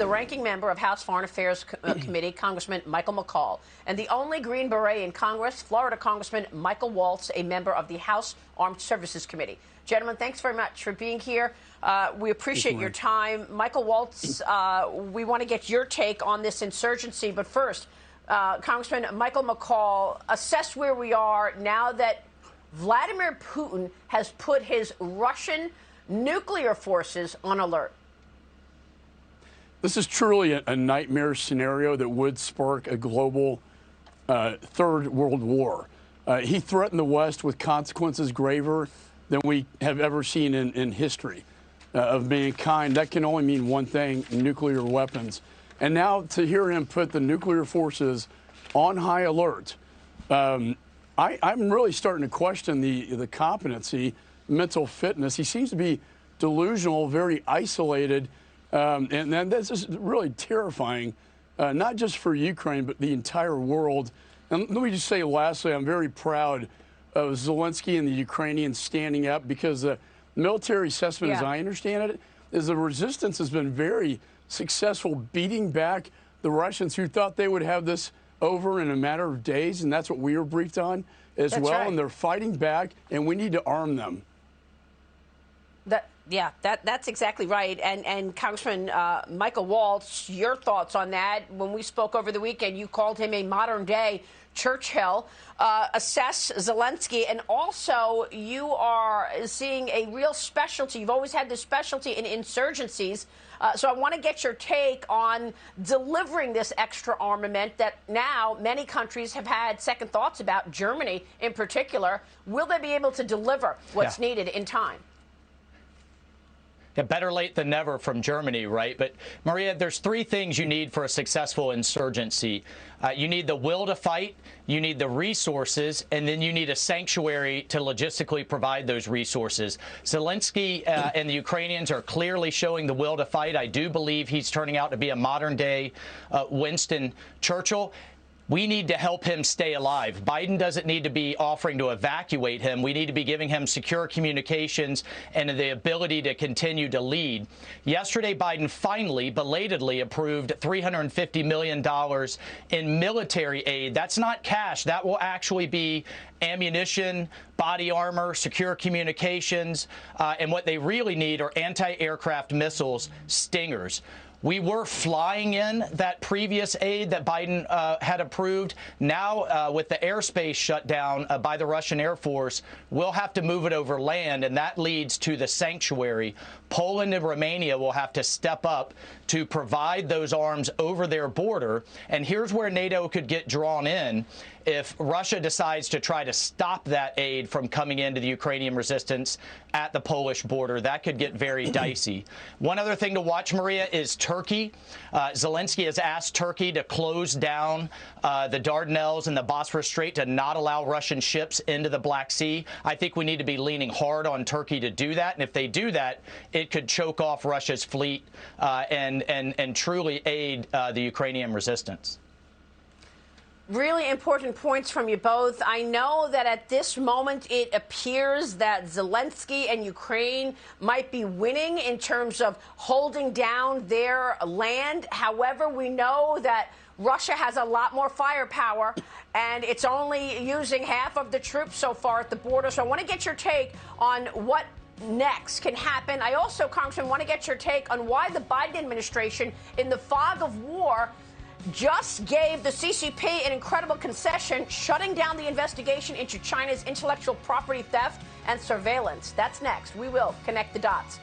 the ranking member of House Foreign Affairs Committee, Congressman Michael McCaul, and the only Green Beret in Congress, Florida Congressman Michael Waltz, a member of the House Armed Services Committee. Gentlemen, thanks very much for being here. We appreciate your time. Michael Waltz, we want to get your take on this insurgency. But first, Congressman Michael McCaul, assess where we are now that Vladimir Putin has put his Russian nuclear forces on alert. This is truly a nightmare scenario that would spark a global third world war. He threatened the West with consequences graver than we have ever seen in history of mankind. That can only mean one thing: nuclear weapons. And now to hear him put the nuclear forces on high alert, I'm really starting to question the competency, mental fitness. He seems to be delusional, very isolated. And this is really terrifying, not just for Ukraine, but the entire world. And let me just say, lastly, I'm very proud of Zelensky and the Ukrainians standing up, because the military assessment, as I understand it, is the resistance has been very successful, beating back the Russians, who thought they would have this over in a matter of days. And that's what we were briefed on as well. Right. And they're fighting back, and we need to arm them. That's exactly right. And Congressman Michael Waltz, your thoughts on that? When we spoke over the weekend, you called him a modern-day Churchill. Assess Zelensky, and also you are seeing a real specialty. You've always had this specialty in insurgencies. So I want to get your take on delivering this extra armament that now many countries have had second thoughts about, Germany in particular. Will they be able to deliver what's needed in time? Yeah, better late than never from Germany, right? But, Maria, there's three things you need for a successful insurgency. You need the will to fight, you need the resources, and then you need a sanctuary to logistically provide those resources. Zelensky and the Ukrainians are clearly showing the will to fight. I do believe he's turning out to be a modern-day Winston Churchill. We need to help him stay alive. Biden doesn't need to be offering to evacuate him. We need to be giving him secure communications and the ability to continue to lead. Yesterday, Biden finally, belatedly approved $350 million in military aid. That's not cash. That will actually be ammunition, body armor, secure communications, and what they really need are anti-aircraft missiles, Stingers. We were flying in that previous aid that Biden had approved. Now, with the airspace shut down by the Russian Air Force, we'll have to move it over land, and that leads to the sanctuary. Poland and Romania will have to step up to provide those arms over their border. And here's where NATO could get drawn in. If Russia decides to try to stop that aid from coming into the Ukrainian resistance at the Polish border, that could get very dicey. One other thing to watch, Maria, is Turkey. Zelensky has asked Turkey to close down the Dardanelles and the Bosphorus Strait to not allow Russian ships into the Black Sea. I think we need to be leaning hard on Turkey to do that. And if they do that, it could choke off Russia's fleet and truly aid the Ukrainian resistance. Really important points from you both. I know that at this moment it appears that Zelensky and Ukraine might be winning in terms of holding down their land. However, we know that Russia has a lot more firepower, and it's only using half of the troops so far at the border. So I want to get your take on what next can happen. I also, Congressman, want to get your take on why the Biden administration, in the fog of war, just gave the CCP an incredible concession, shutting down the investigation into China's intellectual property theft and surveillance. That's next. We will connect the dots.